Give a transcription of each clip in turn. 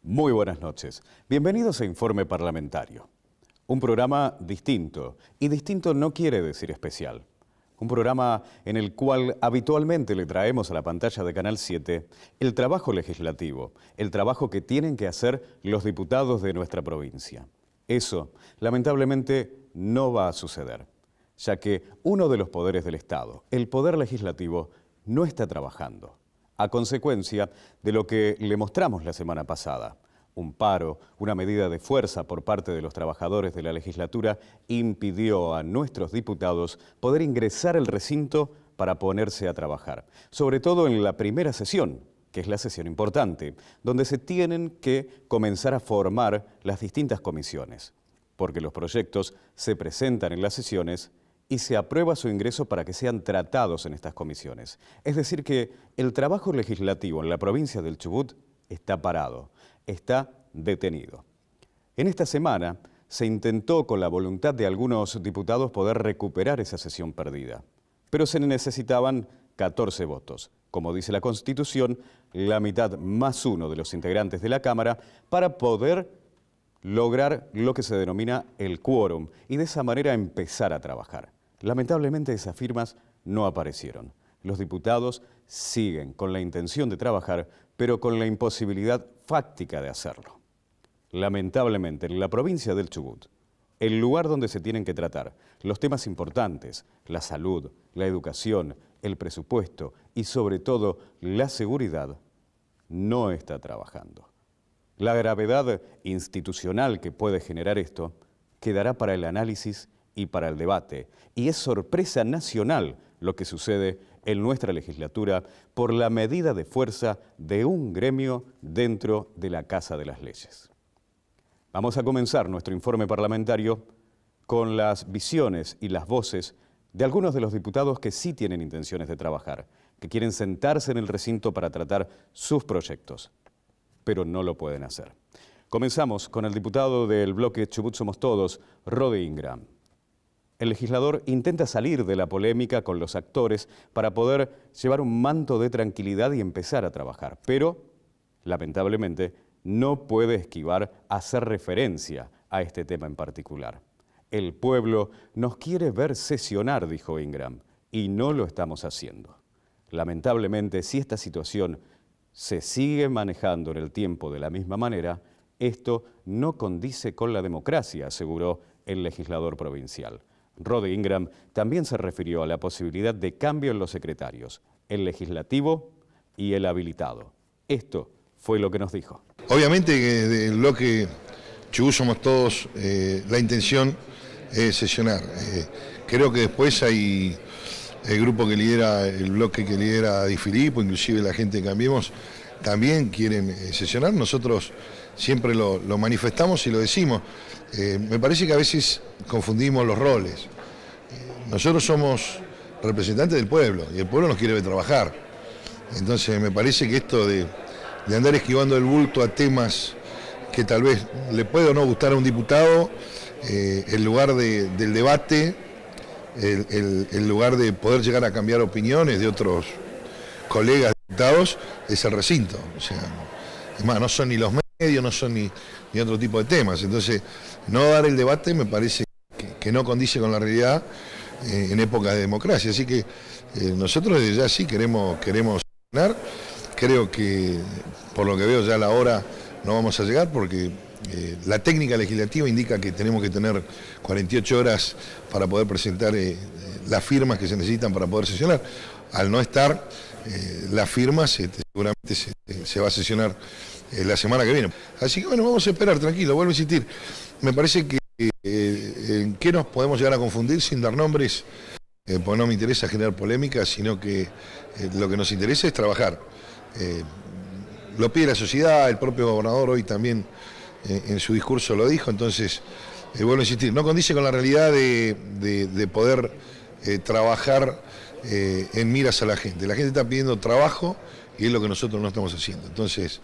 Muy buenas noches. Bienvenidos a Informe Parlamentario. Un programa distinto, y distinto no quiere decir especial. Un programa en el cual habitualmente le traemos a la pantalla de Canal 7 el trabajo legislativo, el trabajo que tienen que hacer los diputados de nuestra provincia. Eso, lamentablemente, no va a suceder, ya que uno de los poderes del Estado, el Poder Legislativo, no está trabajando, a consecuencia de lo que le mostramos la semana pasada. Un paro, una medida de fuerza por parte de los trabajadores de la legislatura impidió a nuestros diputados poder ingresar al recinto para ponerse a trabajar, sobre todo en la primera sesión, que es la sesión importante, donde se tienen que comenzar a formar las distintas comisiones, porque los proyectos se presentan en las sesiones y se aprueba su ingreso para que sean tratados en estas comisiones. Es decir que el trabajo legislativo en la provincia del Chubut está parado, está detenido. En esta semana se intentó con la voluntad de algunos diputados poder recuperar esa sesión perdida, pero se necesitaban 14 votos, como dice la Constitución, la mitad más uno de los integrantes de la Cámara, para poder lograr lo que se denomina el quórum y de esa manera empezar a trabajar. Lamentablemente esas firmas no aparecieron. Los diputados siguen con la intención de trabajar, pero con la imposibilidad fáctica de hacerlo. Lamentablemente, en la provincia del Chubut, el lugar donde se tienen que tratar los temas importantes, la salud, la educación, el presupuesto y sobre todo la seguridad, no está trabajando. La gravedad institucional que puede generar esto quedará para el análisis y para el debate, y es sorpresa nacional lo que sucede en nuestra legislatura por la medida de fuerza de un gremio dentro de la Casa de las Leyes. Vamos a comenzar nuestro informe parlamentario con las visiones y las voces de algunos de los diputados que sí tienen intenciones de trabajar, que quieren sentarse en el recinto para tratar sus proyectos, pero no lo pueden hacer. Comenzamos con el diputado del bloque Chubut Somos Todos, Rodi Ingram. El legislador intenta salir de la polémica con los actores para poder llevar un manto de tranquilidad y empezar a trabajar, pero, lamentablemente, no puede esquivar hacer referencia a este tema en particular. El pueblo nos quiere ver sesionar, dijo Ingram, y no lo estamos haciendo. Lamentablemente, si esta situación se sigue manejando en el tiempo de la misma manera, esto no condice con la democracia, aseguró el legislador provincial. Rodi Ingram también se refirió a la posibilidad de cambio en los secretarios, el legislativo y el habilitado. Esto fue lo que nos dijo. Obviamente que del bloque Chubut Somos Todos, la intención es sesionar. Creo que después hay el grupo que lidera, el bloque que lidera Di Filippo, inclusive la gente de Cambiemos, también quieren sesionar. Nosotros siempre lo manifestamos y lo decimos. Me parece que a veces confundimos los roles. Nosotros somos representantes del pueblo y el pueblo nos quiere ver trabajar. Entonces me parece que esto de andar esquivando el bulto a temas que tal vez le puede o no gustar a un diputado, en lugar del debate, el lugar de poder llegar a cambiar opiniones de otros colegas diputados, es el recinto. O sea, es más, no son ni los medios, no son ni otro tipo de temas. Entonces, no dar el debate me parece que no condice con la realidad en época de democracia. Así que nosotros desde ya sí queremos ganar. Creo que, por lo que veo ya a la hora, no vamos a llegar porque la técnica legislativa indica que tenemos que tener 48 horas para poder presentar las firmas que se necesitan para poder sesionar. Al no estar las firmas, seguramente se va a sesionar la semana que viene. Así que bueno, vamos a esperar, tranquilo, vuelvo a insistir. Me parece que en qué nos podemos llegar a confundir sin dar nombres, porque no me interesa generar polémica, sino que lo que nos interesa es trabajar. Lo pide la sociedad, el propio gobernador hoy también en su discurso lo dijo, entonces vuelvo a insistir, no condice con la realidad de poder trabajar en miras a la gente. La gente está pidiendo trabajo y es lo que nosotros no estamos haciendo. Entonces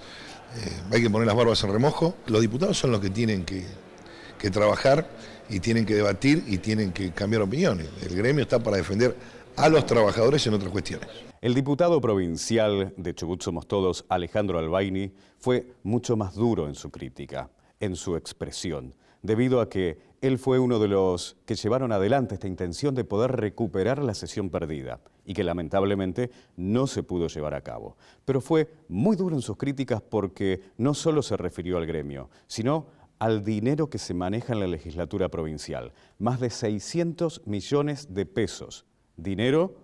hay que poner las barbas en remojo. Los diputados son los que tienen que trabajar y tienen que debatir y tienen que cambiar opiniones. El gremio está para defender a los trabajadores en otras cuestiones. El diputado provincial de Chubut Somos Todos, Alejandro Albaini, fue mucho más duro en su crítica, en su expresión, debido a que él fue uno de los que llevaron adelante esta intención de poder recuperar la sesión perdida y que lamentablemente no se pudo llevar a cabo. Pero fue muy duro en sus críticas porque no solo se refirió al gremio, sino al dinero que se maneja en la legislatura provincial. Más de 600 millones de pesos. Dinero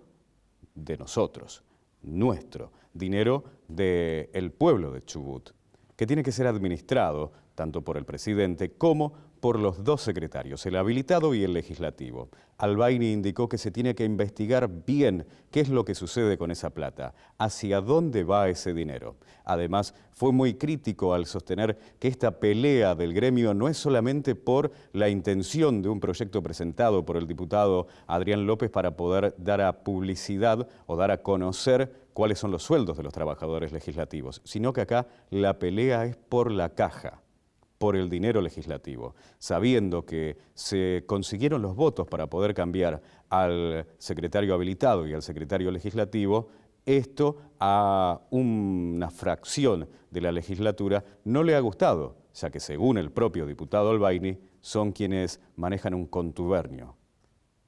de nosotros, nuestro, dinero del pueblo de Chubut, que tiene que ser administrado tanto por el presidente como por los dos secretarios, el habilitado y el legislativo. Albaini indicó que se tiene que investigar bien qué es lo que sucede con esa plata, hacia dónde va ese dinero. Además, fue muy crítico al sostener que esta pelea del gremio no es solamente por la intención de un proyecto presentado por el diputado Adrián López para poder dar a publicidad o dar a conocer cuáles son los sueldos de los trabajadores legislativos, sino que acá la pelea es por la caja, por el dinero legislativo, sabiendo que se consiguieron los votos para poder cambiar al secretario habilitado y al secretario legislativo. Esto a una fracción de la legislatura no le ha gustado, ya que según el propio diputado Albaini, son quienes manejan un contubernio.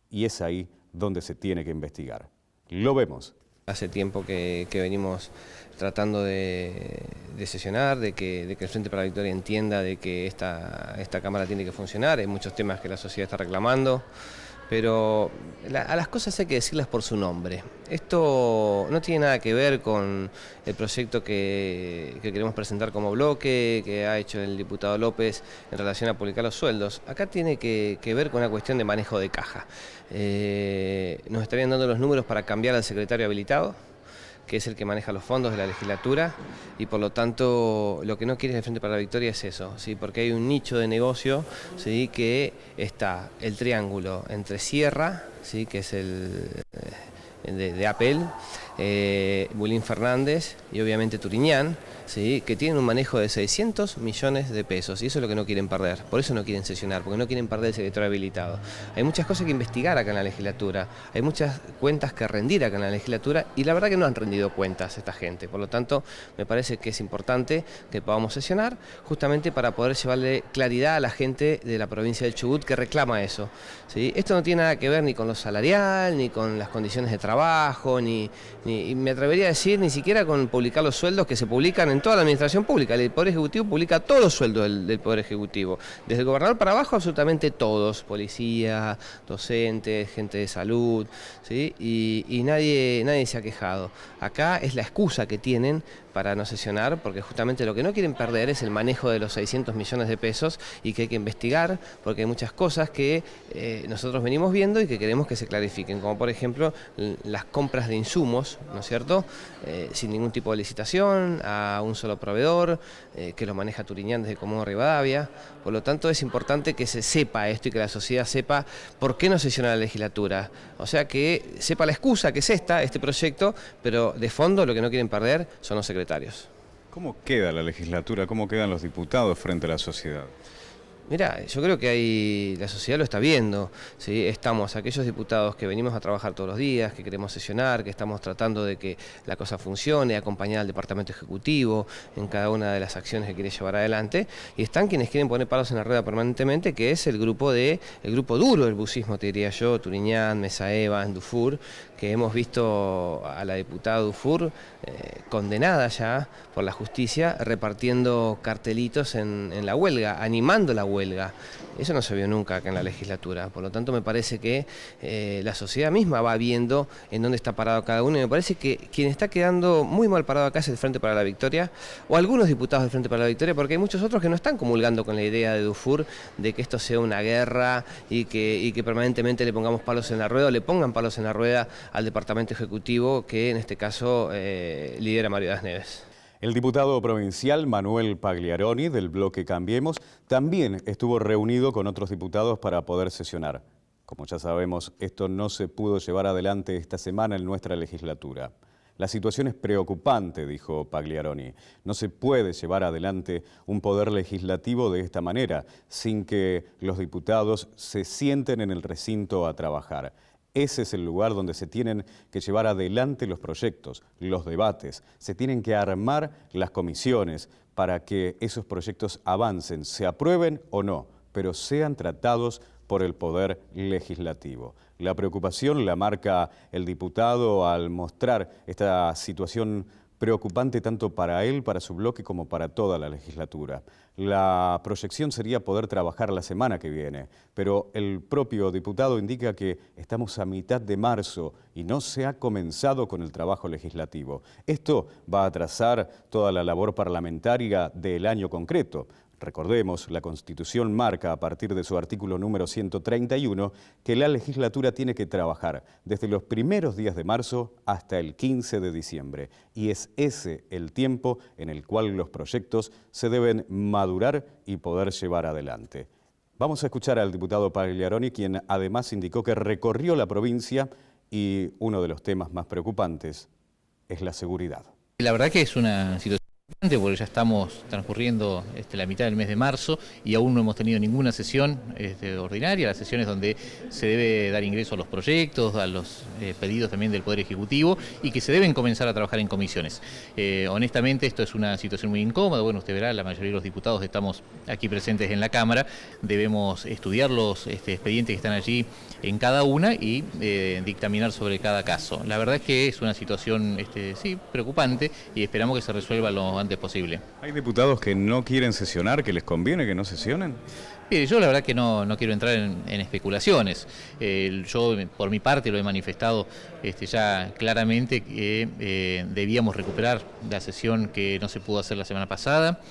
Y es ahí donde se tiene que investigar. Lo vemos. Hace tiempo que venimos tratando de sesionar, de que el Frente para la Victoria entienda de que esta Cámara tiene que funcionar. Hay muchos temas que la sociedad está reclamando, pero a las cosas hay que decirlas por su nombre. Esto no tiene nada que ver con el proyecto que queremos presentar como bloque, que ha hecho el diputado López en relación a publicar los sueldos. Acá tiene que ver con una cuestión de manejo de caja. Nos estarían dando los números para cambiar al secretario habilitado, que es el que maneja los fondos de la legislatura, y por lo tanto lo que no quiere el Frente para la Victoria es eso, ¿sí? Porque hay un nicho de negocio, ¿sí? Que está el triángulo entre Sierra, ¿sí? Que es el de Apel, Bulín Fernández y obviamente Turiñán, ¿sí? Que tienen un manejo de 600 millones de pesos, y eso es lo que no quieren perder. Por eso no quieren sesionar, porque no quieren perder el secretario habilitado. Hay muchas cosas que investigar acá en la legislatura, hay muchas cuentas que rendir acá en la legislatura, y la verdad que no han rendido cuentas esta gente. Por lo tanto, me parece que es importante que podamos sesionar, justamente para poder llevarle claridad a la gente de la provincia del Chubut que reclama eso, ¿sí? Esto no tiene nada que ver ni con lo salarial, ni con las condiciones de trabajo, ni me atrevería a decir, ni siquiera con publicar los sueldos que se publican en toda la administración pública. El Poder Ejecutivo publica todos los sueldos del Poder Ejecutivo, desde el gobernador para abajo, absolutamente todos, policía, docentes, gente de salud, ¿sí? Y nadie se ha quejado. Acá es la excusa que tienen para no sesionar, porque justamente lo que no quieren perder es el manejo de los 600 millones de pesos, y que hay que investigar, porque hay muchas cosas que nosotros venimos viendo y que queremos que se clarifiquen, como por ejemplo las compras de insumos, ¿no es cierto?, sin ningún tipo de licitación, a un solo proveedor, que lo maneja Turiñán desde Comodoro Rivadavia. Por lo tanto, es importante que se sepa esto y que la sociedad sepa por qué no sesiona la legislatura. O sea, que sepa la excusa que es este proyecto, pero de fondo lo que no quieren perder son los secretarios. ¿Cómo queda la legislatura? ¿Cómo quedan los diputados frente a la sociedad? Mirá, yo creo que la sociedad lo está viendo, ¿sí? Estamos aquellos diputados que venimos a trabajar todos los días, que queremos sesionar, que estamos tratando de que la cosa funcione, acompañar al Departamento Ejecutivo en cada una de las acciones que quiere llevar adelante, y están quienes quieren poner palos en la rueda permanentemente, que es el grupo duro del bucismo, te diría yo, Turiñán, Mesa Eva, Dufour, que hemos visto a la diputada Dufour condenada ya por la justicia, repartiendo cartelitos en la huelga, animando la huelga. Eso no se vio nunca acá en la legislatura. Por lo tanto, me parece que la sociedad misma va viendo en dónde está parado cada uno, y me parece que quien está quedando muy mal parado acá es el Frente para la Victoria, o algunos diputados del Frente para la Victoria, porque hay muchos otros que no están comulgando con la idea de Dufour de que esto sea una guerra y que permanentemente le pongamos palos en la rueda, o le pongan palos en la rueda al Departamento Ejecutivo, que en este caso lidera Mario Das Neves. El diputado provincial Manuel Pagliaroni, del bloque Cambiemos, también estuvo reunido con otros diputados para poder sesionar. Como ya sabemos, esto no se pudo llevar adelante esta semana en nuestra legislatura. La situación es preocupante, dijo Pagliaroni. No se puede llevar adelante un poder legislativo de esta manera, sin que los diputados se sienten en el recinto a trabajar. Ese es el lugar donde se tienen que llevar adelante los proyectos, los debates, se tienen que armar las comisiones para que esos proyectos avancen, se aprueben o no, pero sean tratados por el Poder Legislativo. La preocupación la marca el diputado al mostrar esta situación preocupante tanto para él, para su bloque, como para toda la legislatura. La proyección sería poder trabajar la semana que viene, pero el propio diputado indica que estamos a mitad de marzo y no se ha comenzado con el trabajo legislativo. Esto va a atrasar toda la labor parlamentaria del año concreto. Recordemos, la Constitución marca a partir de su artículo número 131 que la legislatura tiene que trabajar desde los primeros días de marzo hasta el 15 de diciembre. Y es ese el tiempo en el cual los proyectos se deben madurar y poder llevar adelante. Vamos a escuchar al diputado Pagliaroni, quien además indicó que recorrió la provincia y uno de los temas más preocupantes es la seguridad. La verdad que es una situación porque ya estamos transcurriendo la mitad del mes de marzo y aún no hemos tenido ninguna sesión ordinaria, las sesiones donde se debe dar ingreso a los proyectos, a los pedidos también del Poder Ejecutivo y que se deben comenzar a trabajar en comisiones. Honestamente esto es una situación muy incómoda, bueno, usted verá, la mayoría de los diputados estamos aquí presentes en la Cámara, debemos estudiar los expedientes que están allí en cada una y dictaminar sobre cada caso. La verdad es que es una situación sí, preocupante y esperamos que se resuelva lo antes posible. ¿Hay diputados que no quieren sesionar, que les conviene que no sesionen? Mire, yo la verdad que no quiero entrar en especulaciones. Yo por mi parte lo he manifestado ya claramente que debíamos recuperar la sesión que no se pudo hacer la semana pasada.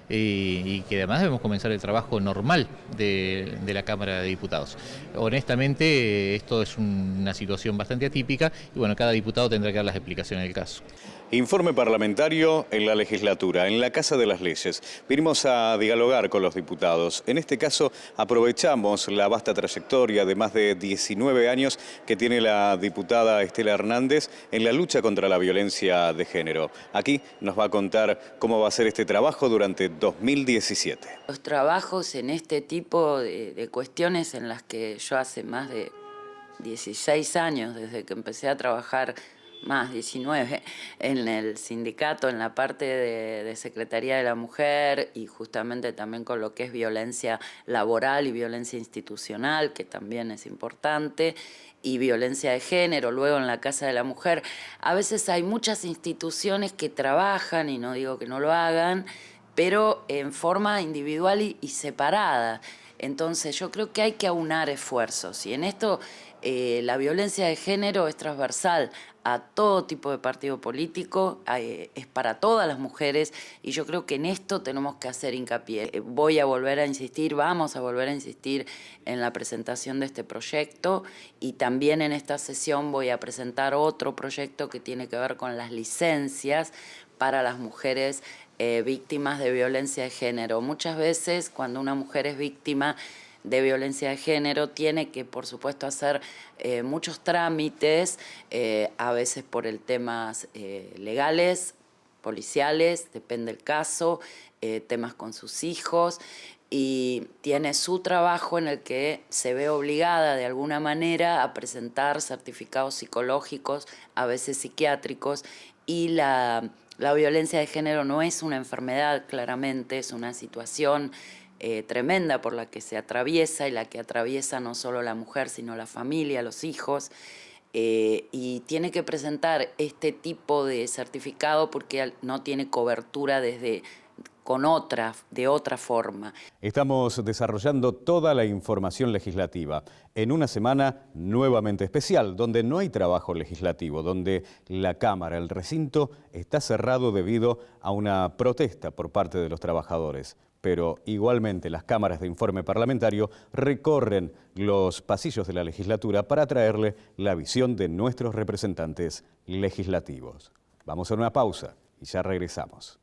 Y que además debemos comenzar el trabajo normal de la Cámara de Diputados. Honestamente, esto es una situación bastante atípica y bueno, cada diputado tendrá que dar las explicaciones del caso. Informe parlamentario en la legislatura, en la Casa de las Leyes. Vinimos a dialogar con los diputados. En este caso aprovechamos la vasta trayectoria de más de 19 años que tiene la diputada Estela Hernández en la lucha contra la violencia de género. Aquí nos va a contar cómo va a ser este trabajo durante 2017. Los trabajos en este tipo de cuestiones en las que yo hace más de 16 años, desde que empecé a trabajar, más 19, en el sindicato, en la parte de Secretaría de la Mujer y justamente también con lo que es violencia laboral y violencia institucional, que también es importante, y violencia de género, luego en la Casa de la Mujer. A veces hay muchas instituciones que trabajan, y no digo que no lo hagan, pero en forma individual y separada. Entonces yo creo que hay que aunar esfuerzos y en esto la violencia de género es transversal a todo tipo de partido político, es para todas las mujeres y yo creo que en esto tenemos que hacer hincapié. Voy a volver a insistir, vamos a volver a insistir en la presentación de este proyecto y también en esta sesión voy a presentar otro proyecto que tiene que ver con las licencias para las mujeres víctimas de violencia de género. Muchas veces cuando una mujer es víctima de violencia de género tiene que, por supuesto, hacer muchos trámites, a veces por el temas legales, policiales, depende del caso, temas con sus hijos, y tiene su trabajo en el que se ve obligada de alguna manera a presentar certificados psicológicos, a veces psiquiátricos, y la violencia de género no es una enfermedad, claramente, es una situación tremenda por la que se atraviesa y la que atraviesa no solo la mujer, sino la familia, los hijos, y tiene que presentar este tipo de certificado porque no tiene cobertura de otra forma. Estamos desarrollando toda la información legislativa en una semana nuevamente especial, donde no hay trabajo legislativo, donde la Cámara, el recinto, está cerrado debido a una protesta por parte de los trabajadores. Pero igualmente las cámaras de informe parlamentario recorren los pasillos de la legislatura para traerle la visión de nuestros representantes legislativos. Vamos a una pausa y ya regresamos.